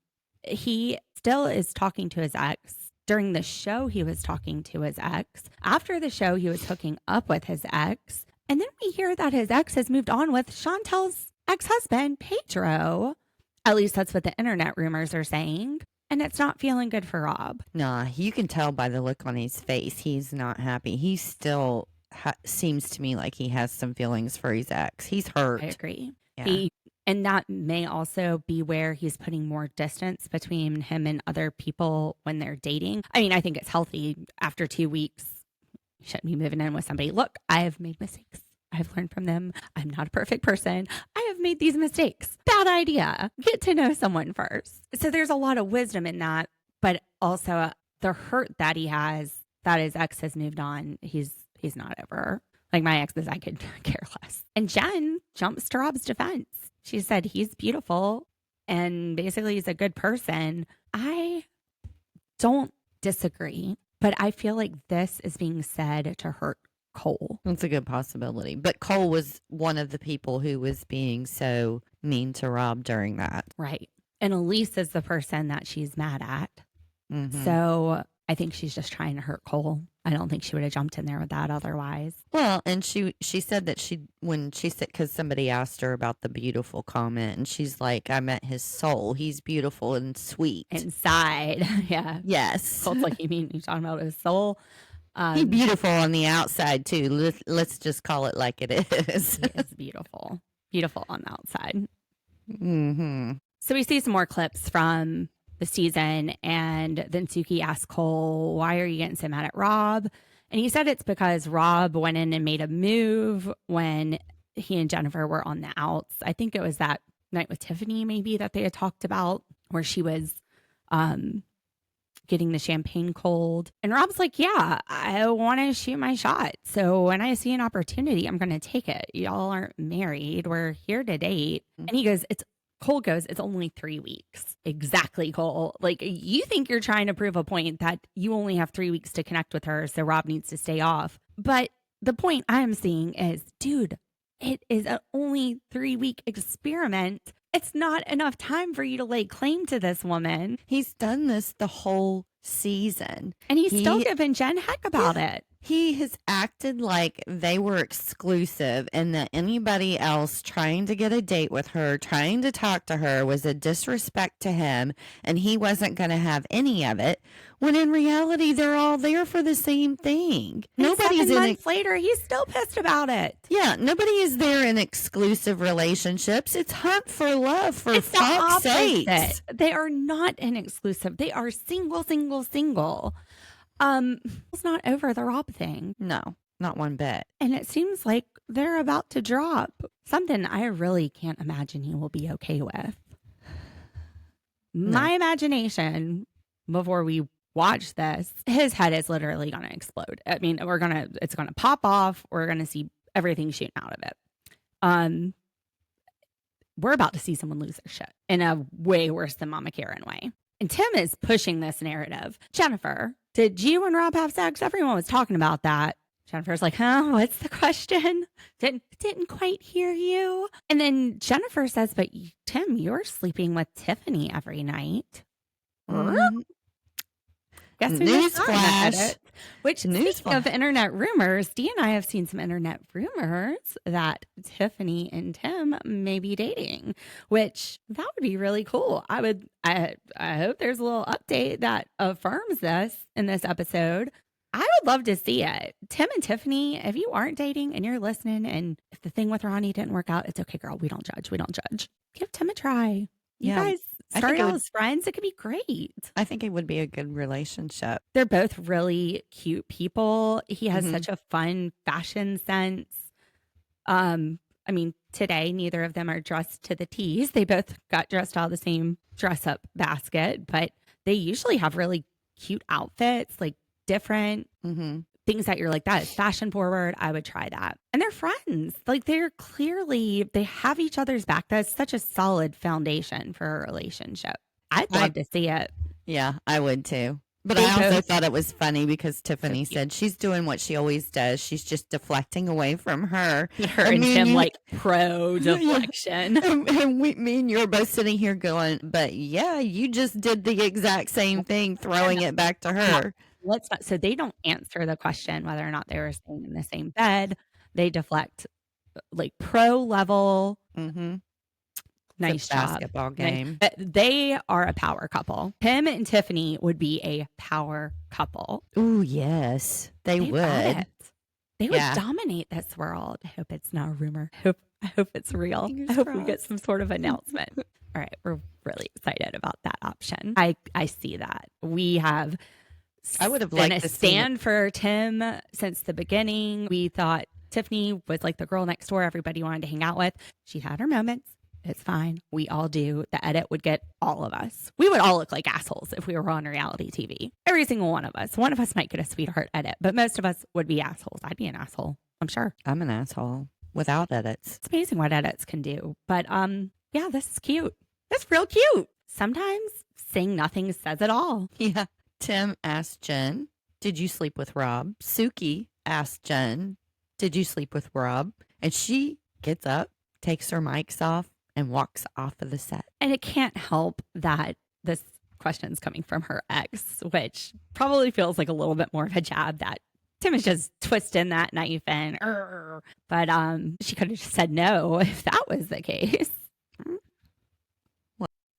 He still is talking to his ex. During the show, he was talking to his ex. After the show, he was hooking up with his ex. And then we hear that his ex has moved on with Chantel's ex-husband, Pedro. At least that's what the internet rumors are saying. And it's not feeling good for Rob. Nah, you can tell by the look on his face. He's not happy. He still seems to me like he has some feelings for his ex. He's hurt. I agree. Yeah. And that may also be where he's putting more distance between him and other people when they're dating. I mean, I think it's healthy after 2 weeks. You shouldn't be moving in with somebody. Look, I have made mistakes. I've learned from them. I'm not a perfect person. I have made these mistakes. Bad idea. Get to know someone first. So there's a lot of wisdom in that, but also the hurt that he has, that his ex has moved on. He's not over. Like my exes, I could care less. And Jen jumps to Rob's defense. She said he's beautiful and basically he's a good person. I don't disagree, but I feel like this is being said to hurt Cole. That's a good possibility. But Cole was one of the people who was being so mean to Rob during that. Right. And Elise is the person that she's mad at. Mm-hmm. So I think she's just trying to hurt Cole. I don't think she would have jumped in there with that otherwise. Well, and she said that because somebody asked her about the beautiful comment, and she's like, I meant his soul. He's beautiful and sweet. Inside. Yeah. Yes. Colt's like, you mean you're talking about his soul? He's beautiful on the outside, too. Let's just call it like it is. He is beautiful. Beautiful on the outside. Mm-hmm. So we see some more clips from the season, and then Suki asked Cole, why are you getting so mad at Rob? And he said it's because Rob went in and made a move when he and Jennifer were on the outs. I think it was that night with Tiffany maybe that they had talked about where she was getting the champagne cold. And Rob's like, yeah, I want to shoot my shot. So when I see an opportunity, I'm going to take it. Y'all aren't married. We're here to date. And he goes, Cole goes, it's only 3 weeks. Exactly, Cole. Like, you think you're trying to prove a point that you only have 3 weeks to connect with her, so Rob needs to stay off. But the point I'm seeing is, dude, it is an only 3-week experiment. It's not enough time for you to lay claim to this woman. He's done this the whole season. And he's still giving Jen heck about it. He has acted like they were exclusive and that anybody else trying to get a date with her, trying to talk to her was a disrespect to him and he wasn't going to have any of it. When in reality, they're all there for the same thing. And Nobody's 7 months later, he's still pissed about it. Yeah, nobody is there in exclusive relationships. It's hunt for love, for It's the fuck's opposite. sakes. They are not in exclusive. They are single. It's not over the Rob thing. No, not one bit. And it seems like they're about to drop something I really can't imagine he will be okay with. No. My imagination before we watch this, his head is literally going to explode. I mean, it's going to pop off. We're going to see everything shooting out of it. We're about to see someone lose their shit in a way worse than Mama Karen way. And Tim is pushing this narrative. Jennifer, did you and Rob have sex? Everyone was talking about that. Jennifer's like, huh? What's the question? Didn't quite hear you. And then Jennifer says, but Tim, you're sleeping with Tiffany every night. Guess we missed out on that edit. Which, speaking of internet rumors, Dee and I have seen some internet rumors that Tiffany and Tim may be dating, which that would be really cool. I hope there's a little update that affirms this in this episode. I would love to see it. Tim and Tiffany, if you aren't dating and you're listening, and if the thing with Ronnie didn't work out, it's okay, girl. We don't judge. Give Tim a try. You guys start out as friends. It could be great. I think it would be a good relationship. They're both really cute people. He has such a fun fashion sense. I mean, today, neither of them are dressed to the tease. They both got dressed out of the same dress up basket, but they usually have really cute outfits, like different things that you're like, that is fashion forward. I would try that. And they're friends. Like they have each other's back. That's such a solid foundation for a relationship. I'd love to see it. Yeah, I would too. But I also thought it was funny because Tiffany said she's doing what she always does. She's just deflecting away from her. And Tim like pro deflection. And me and you are both sitting here going, but yeah, you just did the exact same thing, throwing it back to her. So they don't answer the question whether or not they were staying in the same bed. They deflect like pro level. Nice job. Basketball game. They are a power couple. Tim and Tiffany would be a power couple. Ooh, yes, they would. They would dominate this world. I hope it's not a rumor. I hope it's real. I hope we get some sort of announcement. All right, we're really excited about that option. I see that. I would have liked to stand for Tim since the beginning. We thought Tiffany was like the girl next door everybody wanted to hang out with. She had her moments. It's fine. We all do. The edit would get all of us. We would all look like assholes if we were on reality TV. Every single one of us. One of us might get a sweetheart edit, but most of us would be assholes. I'd be an asshole, I'm sure. I'm an asshole without edits. It's amazing what edits can do. But yeah, this is cute. That's real cute. Sometimes saying nothing says it all. Yeah. Tim asked Jen, did you sleep with Rob? Suki asked Jen, did you sleep with Rob? And she gets up, takes her mics off, and walks off of the set. And it can't help that this question's coming from her ex, which probably feels like a little bit more of a jab that Tim is just twisting that knife and, but she could have just said no if that was the case.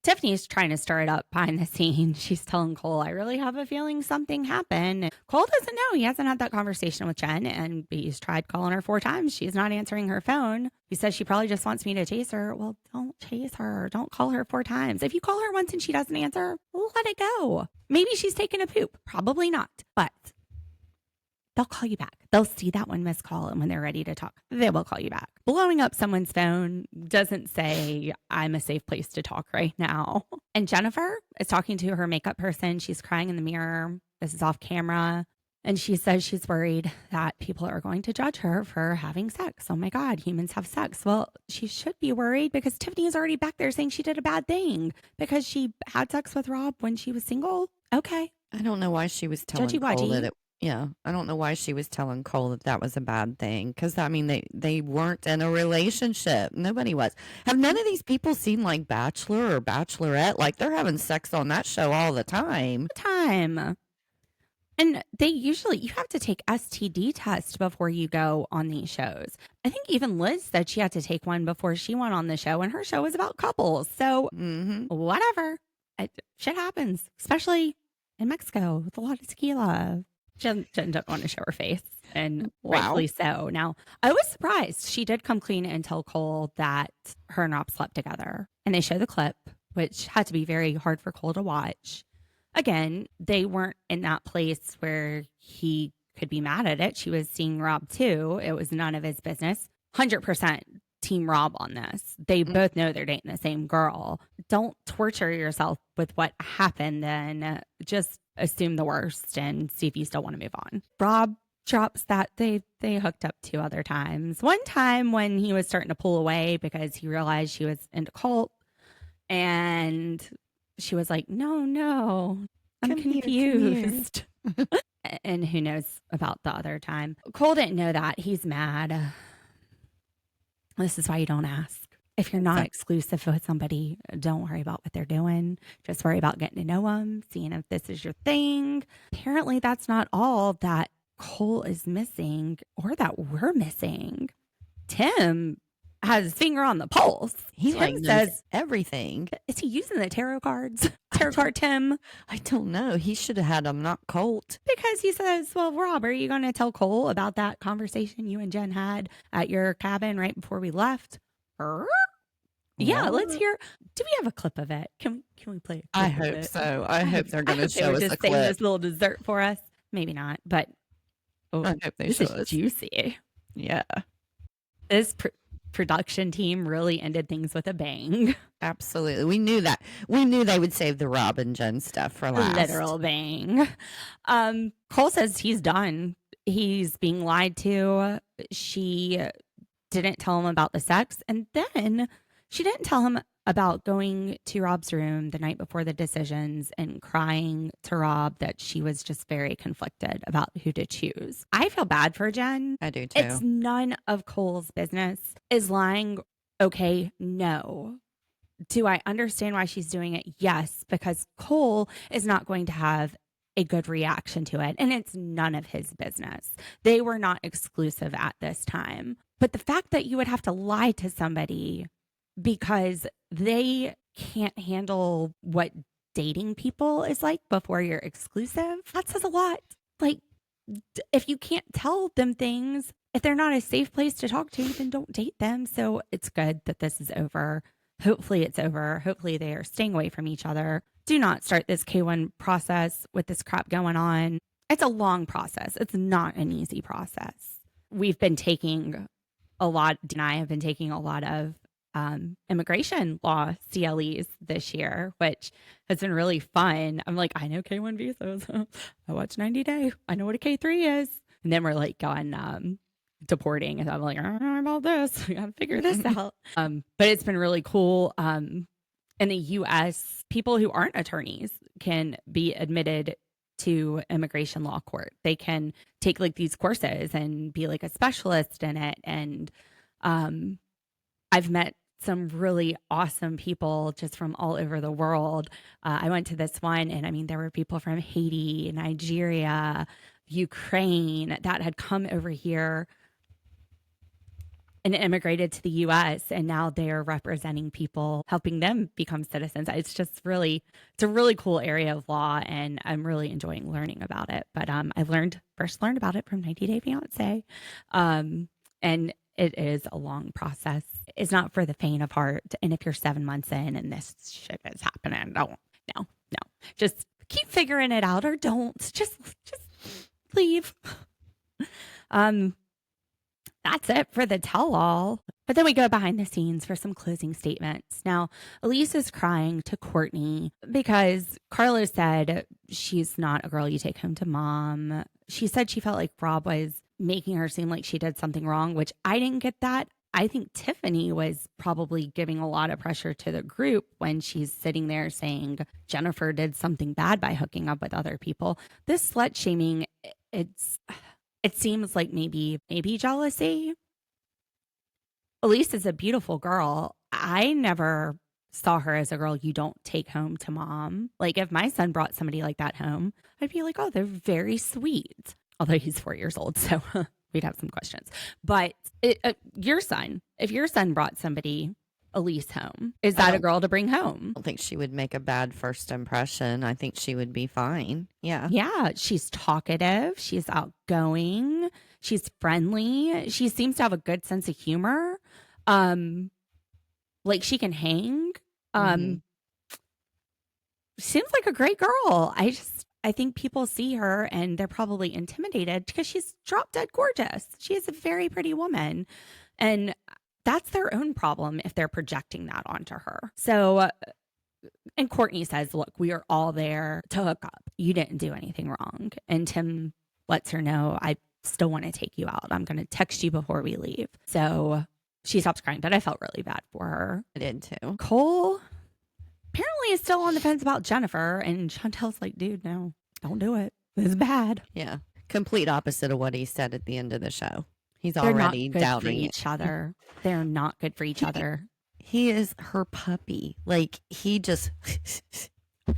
Tiffany's trying to stir it up behind the scenes. She's telling Cole, I really have a feeling something happened. Cole doesn't know. He hasn't had that conversation with Jen, and he's tried calling her 4 times. She's not answering her phone. He says she probably just wants me to chase her. Well, don't chase her. Don't call her 4 times. If you call her once and she doesn't answer, let it go. Maybe she's taking a poop. Probably not. But they'll call you back. They'll see that one missed call, and when they're ready to talk, they will call you back. Blowing up someone's phone doesn't say, I'm a safe place to talk right now. And Jennifer is talking to her makeup person. She's crying in the mirror. This is off camera. And she says she's worried that people are going to judge her for having sex. Oh my God, humans have sex. Well, she should be worried because Tiffany is already back there saying she did a bad thing because she had sex with Rob when she was single. Okay. I don't know why she was telling Cole that Yeah, I don't know why she was telling Cole that that was a bad thing. Because, I mean, they weren't in a relationship. Nobody was. Have none of these people seen, like, Bachelor or Bachelorette? Like, they're having sex on that show all the time. Time. And they usually, you have to take STD test before you go on these shows. I think even Liz said she had to take one before she went on the show, and her show was about couples. So whatever. Shit happens, especially in Mexico with a lot of tequila. She doesn't want to show her face, and rightfully so. Now, I was surprised. She did come clean and tell Cole that her and Rob slept together. And they show the clip, which had to be very hard for Cole to watch. Again, they weren't in that place where he could be mad at it. She was seeing Rob too. It was none of his business. 100% team Rob on this. They both know they're dating the same girl. Don't torture yourself with what happened, then just assume the worst and see if you still want to move on. Rob drops that they hooked up 2 other times. One time when he was starting to pull away because he realized she was into Colt, and she was like, no, I'm confused. And who knows about the other time. Cole didn't know that. He's mad. This is why you don't ask. If you're not exclusive with somebody, don't worry about what they're doing. Just worry about getting to know them, seeing if this is your thing. Apparently, that's not all that Cole is missing or that we're missing. Tim has his finger on the pulse. He Tim says everything. Is he using the tarot cards? Tarot card Tim? I don't know. He should have had them, not Colt. Because he says, well, Rob, are you going to tell Cole about that conversation you and Jen had at your cabin right before we left? Yeah, let's hear. Do we have a clip of it? Can we play a clip I of hope it? so. I hope they're going to show us just a clip. this little dessert for us. Maybe not, but I hope they this show is us. juicy. Yeah. This production team really ended things with a bang. Absolutely. We knew that. We knew they would save the Rob and Jen stuff for last. Literal bang. Cole says he's done. He's being lied to. She didn't tell him about the sex. And then she didn't tell him about going to Rob's room the night before the decisions and crying to Rob that she was just very conflicted about who to choose. I feel bad for Jen. I do too. It's none of Cole's business. Is lying okay? No. Do I understand why she's doing it? Yes, because Cole is not going to have a good reaction to it, and it's none of his business. They were not exclusive at this time. But the fact that you would have to lie to somebody because they can't handle what dating people is like before you're exclusive, that says a lot. Like, if you can't tell them things, if they're not a safe place to talk to, then don't date them. So it's good that this is over. Hopefully it's over. Hopefully they are staying away from each other. Do not start this K1 process with this crap going on. It's a long process. It's not an easy process. We've been taking a lot, and I have been taking a lot of immigration law CLEs this year, which has been really fun. I'm like, I know K1 visas. I watch 90 Day. I know what a K3 is. And then we're like going deporting. And I'm like, I don't know about this. We got to figure this out. But it's been really cool. In the US, people who aren't attorneys can be admitted to immigration law court. They can take like these courses and be like a specialist in it. And I've met some really awesome people just from all over the world. I went to this one, and I mean, there were people from Haiti, Nigeria, Ukraine that had come over here and immigrated to the US, and now they are representing people, helping them become citizens. It's just really, it's a really cool area of law, and I'm really enjoying learning about it. But I first learned about it from 90 Day Fiance. And it is a long process. It's not for the faint of heart. And if you're 7 months in and this shit is happening, no. Just keep figuring it out, or don't. Just leave. That's it for the tell-all. But then we go behind the scenes for some closing statements. Now, Elise is crying to Cortney because Carlos said she's not a girl you take home to mom. She said she felt like Rob was making her seem like she did something wrong, which I didn't get that. I think Tiffany was probably giving a lot of pressure to the group when she's sitting there saying Jennifer did something bad by hooking up with other people. This slut shaming it seems like maybe jealousy. Elise is a beautiful girl. I never saw her as a girl you don't take home to mom. Like if my son brought somebody like that home, I'd be like, oh, they're very sweet. Although he's 4 years old, so we'd have some questions. But if your son brought somebody, Elise, home, is that a girl to bring home? I don't think she would make a bad first impression. I think she would be fine. Yeah. Yeah, she's talkative. She's outgoing. She's friendly. She seems to have a good sense of humor. Like she can hang. Seems like a great girl. I think people see her and they're probably intimidated because she's drop dead gorgeous. She is a very pretty woman. And that's their own problem if they're projecting that onto her. So, and Cortney says, look, we are all there to hook up. You didn't do anything wrong. And Tim lets her know, I still want to take you out. I'm going to text you before we leave. So she stops crying, but I felt really bad for her. I did too. Cole apparently is still on the fence about Jennifer. And Chantel's like, dude, no, don't do it. This is bad. Yeah. Complete opposite of what he said at the end of the show. He's They're already not good doubting for each other. They're not good for each other. He is her puppy. Like he just.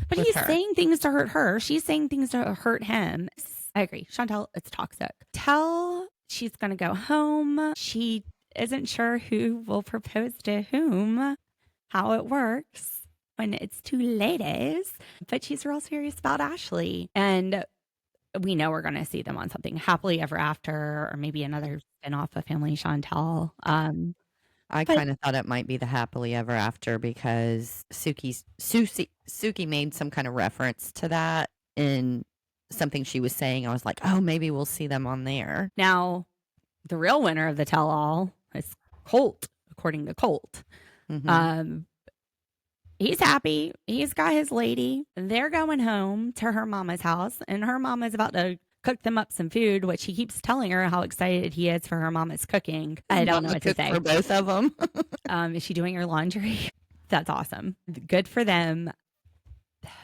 But he's saying things to hurt her. She's saying things to hurt him. I agree. Chantel, it's toxic. Tell she's going to go home. She isn't sure who will propose to whom, how it works when it's two ladies. But she's real serious about Ashley. And we know we're going to see them on something happily ever after, or maybe another spinoff of Family Chantel. I kind of thought it might be the happily ever after because Suki made some kind of reference to that in something she was saying. I was like, oh, maybe we'll see them on there. Now, the real winner of the tell-all is Colt, according to Colt. He's happy. He's got his lady. They're going home to her mama's house, and her mama's about to cook them up some food, which he keeps telling her how excited he is for her mama's cooking. I don't know what to say. For both of them. Is she doing her laundry? That's awesome. Good for them.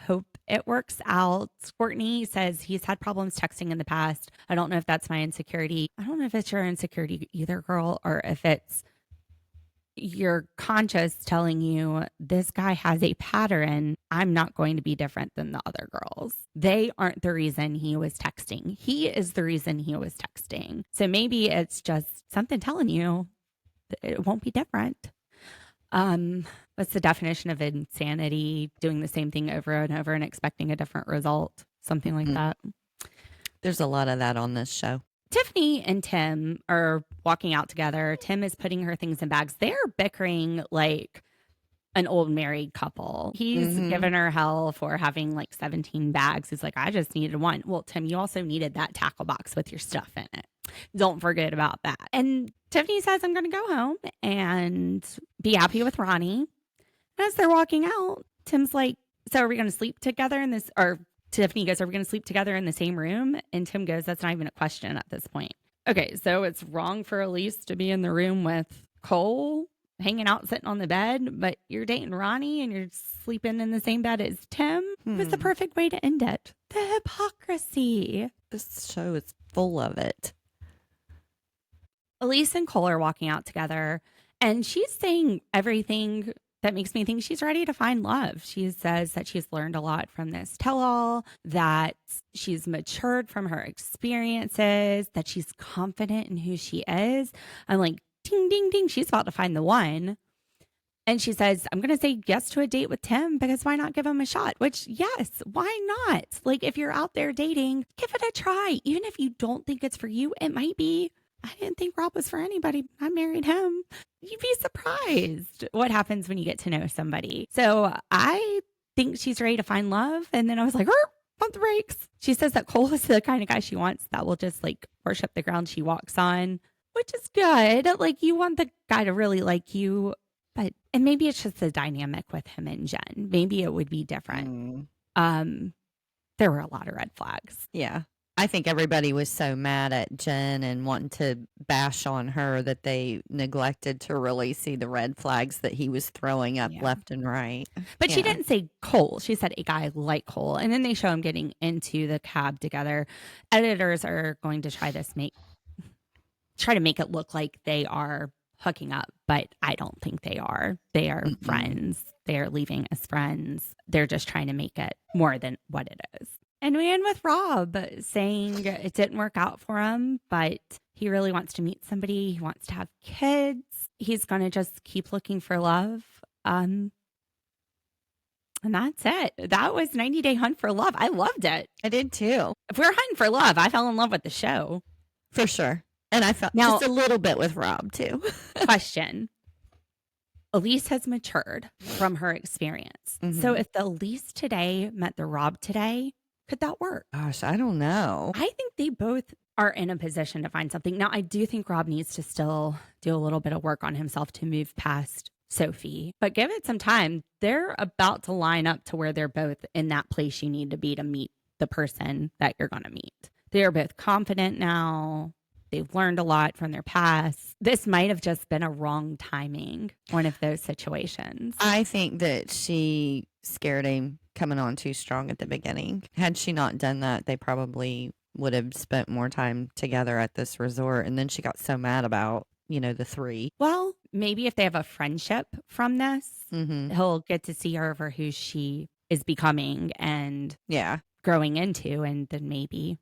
Hope it works out. Cortney says he's had problems texting in the past. I don't know if that's my insecurity. I don't know if it's your insecurity either, girl, or if it's your conscience telling you this guy has a pattern. I'm not going to be different than the other girls. They aren't the reason he was texting. He is the reason he was texting. So maybe it's just something telling you that it won't be different. What's the definition of insanity? Doing the same thing over and over and expecting a different result. Something like that. There's a lot of that on this show. Tiffany and Tim are walking out together. Tim is putting her things in bags. They're bickering like an old married couple. He's given her hell for having like 17 bags. He's like, I just needed one. Well, Tim, you also needed that tackle box with your stuff in it. Don't forget about that. And Tiffany says, I'm going to go home and be happy with Ronnie. And as they're walking out, Tim's like, so are we going to sleep together in this, or Tiffany goes, are we going to sleep together in the same room? And Tim goes, that's not even a question at this point. Okay, so it's wrong for Elise to be in the room with Cole, hanging out, sitting on the bed, but you're dating Ronnie and you're sleeping in the same bed as Tim? It was the perfect way to end it. The hypocrisy. This show is full of it. Elise and Cole are walking out together, and she's saying everything that makes me think she's ready to find love. She says that she's learned a lot from this tell-all, that she's matured from her experiences, that she's confident in who she is. I'm like, ding, ding, ding. She's about to find the one. And she says, I'm going to say yes to a date with Tim because why not give him a shot? Which, yes, why not? Like, if you're out there dating, give it a try. Even if you don't think it's for you, it might be. I didn't think Rob was for anybody. I married him. You'd be surprised what happens when you get to know somebody. So I think she's ready to find love. And then I was like, pump the brakes. She says that Cole is the kind of guy she wants that will just like worship the ground she walks on, which is good. Like, you want the guy to really like you. But, and maybe it's just the dynamic with him and Jen. Maybe it would be different. There were a lot of red flags. Yeah. I think everybody was so mad at Jen and wanting to bash on her that they neglected to really see the red flags that he was throwing up Yeah. left and right. But she Yeah. didn't say Cole. She said a guy like Cole. And then they show him getting into the cab together. Editors are going to try to make it look like they are hooking up, but I don't think they are. They are friends. They are leaving as friends. They're just trying to make it more than what it is. And we end with Rob saying it didn't work out for him, but he really wants to meet somebody. He wants to have kids. He's going to just keep looking for love. And that's it. That was 90 Day Hunt for Love. I loved it. I did too. If we're hunting for love, I fell in love with the show. For sure. And I felt Now- just a little bit with Rob too. Question. Elise has matured from her experience. So if the Elise today met the Rob today, could that work? Gosh, I don't know. I think they both are in a position to find something. Now, I do think Rob needs to still do a little bit of work on himself to move past Sophie, but give it some time. They're about to line up to where they're both in that place you need to be to meet the person that you're going to meet. They are both confident now. They've learned a lot from their past. This might have just been a wrong timing, one of those situations. I think that she scared him coming on too strong at the beginning. Had she not done that, they probably would have spent more time together at this resort. And then she got so mad about, the three. Well, maybe if they have a friendship from this, Mm-hmm. he'll get to see her for who she is becoming and Yeah. growing into, and then maybe,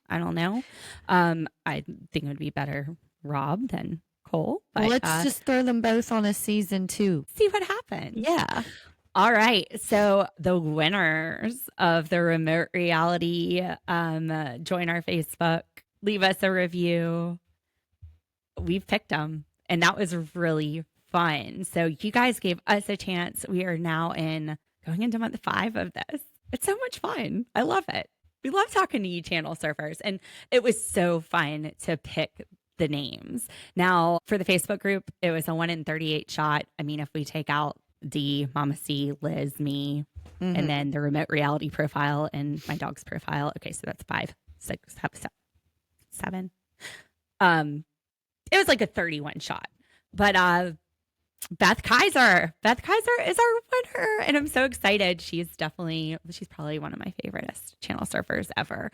I don't know. I think it would be better Rob than Cole. But Well, let's just throw them both on a season 2. see what happens. Yeah. All right. So the winners of the remote reality, join our Facebook, leave us a review. We've picked them, and that was really fun. So you guys gave us a chance. We are now going into month 5 of this. It's so much fun. I love it. We love talking to you channel surfers, and it was so fun to pick the names. Now, for the Facebook group, it was a 1 in 38 shot. I mean, if we take out D, Mama C, Liz, me, and then the remote reality profile and my dog's profile. Okay, so that's 5, 6, 7. It was like a 31 shot. But Beth Kiser is our winner, and I'm so excited. She's probably one of my favoriteest channel surfers ever.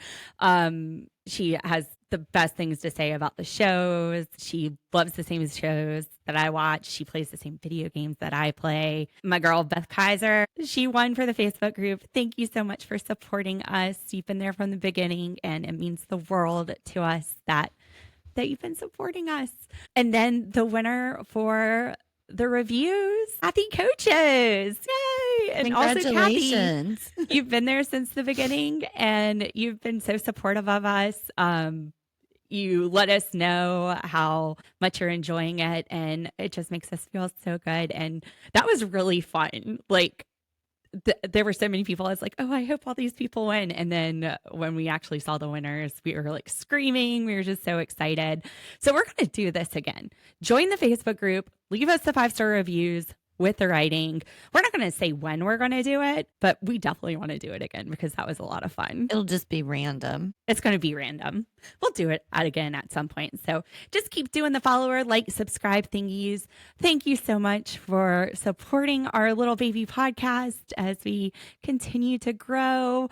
She has the best things to say about the shows. She loves the same shows that I watch. She plays the same video games that I play. My girl Beth Kiser, she won for the Facebook group. Thank you so much for supporting us. You've been there from the beginning, and it means the world to us that you've been supporting us. And then the winner for the reviews, Kathy Coaches. Yay! And also Kathy, Congratulations. you've been there since the beginning, and you've been so supportive of us. You let us know how much you're enjoying it, and it just makes us feel so good. And that was really fun. Like, there were so many people. I was like, oh, I hope all these people win. And then when we actually saw the winners, we were like screaming. We were just so excited. So we're going to do this again. Join the Facebook group. Leave us the 5-star reviews with the writing. We're not going to say when we're going to do it, but we definitely want to do it again because that was a lot of fun. It'll just be random. It's going to be random. We'll do it again at some point. So just keep doing the follower, like, subscribe thingies. Thank you so much for supporting our little baby podcast as we continue to grow.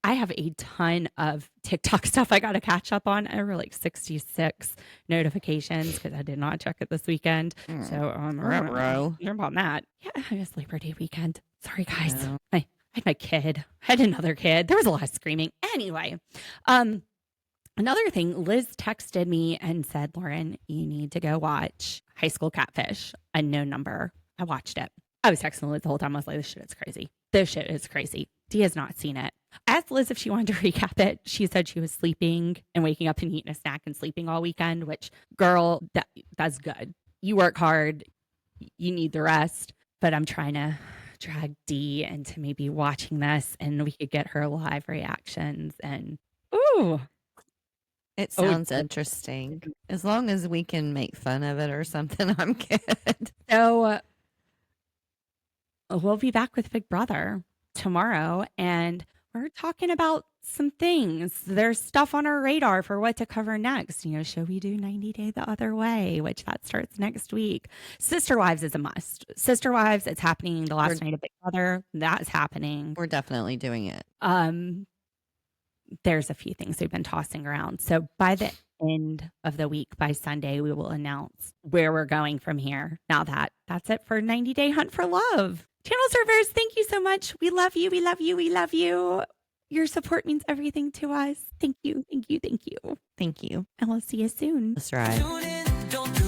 I have a ton of TikTok stuff I got to catch up on. I were like 66 notifications because I did not check it this weekend. So Ruh-roh. about that. Yeah, it was Labor Day weekend. Sorry, guys. No. I had my kid. I had another kid. There was a lot of screaming. Anyway, another thing, Liz texted me and said, Lauren, you need to go watch High School Catfish, Unknown Number. I watched it. I was texting Liz the whole time. I was like, this shit is crazy. This shit is crazy. Dee has not seen it. I asked Liz if she wanted to recap it. She said she was sleeping and waking up and eating a snack and sleeping all weekend, which, girl, that's good. You work hard. You need the rest. But I'm trying to drag Dee into maybe watching this, and we could get her live reactions. And, ooh. It sounds interesting. As long as we can make fun of it or something, I'm good. So we'll be back with Big Brother tomorrow, and we're talking about some things. There's stuff on our radar for what to cover next. Should we do 90 Day the Other Way, which that starts next week? Sister Wives is a must. Sister Wives, it's happening the last night of Big Brother. That's happening. We're definitely doing it. There's a few things we've been tossing around. So by the end of the week, by Sunday, we will announce where we're going from here. Now that's it for 90 Day Hunt for Love. Channel servers, thank you so much. We love you. We love you. We love you. Your support means everything to us. Thank you. Thank you. Thank you. Thank you. And we'll see you soon. That's right. Tune in, don't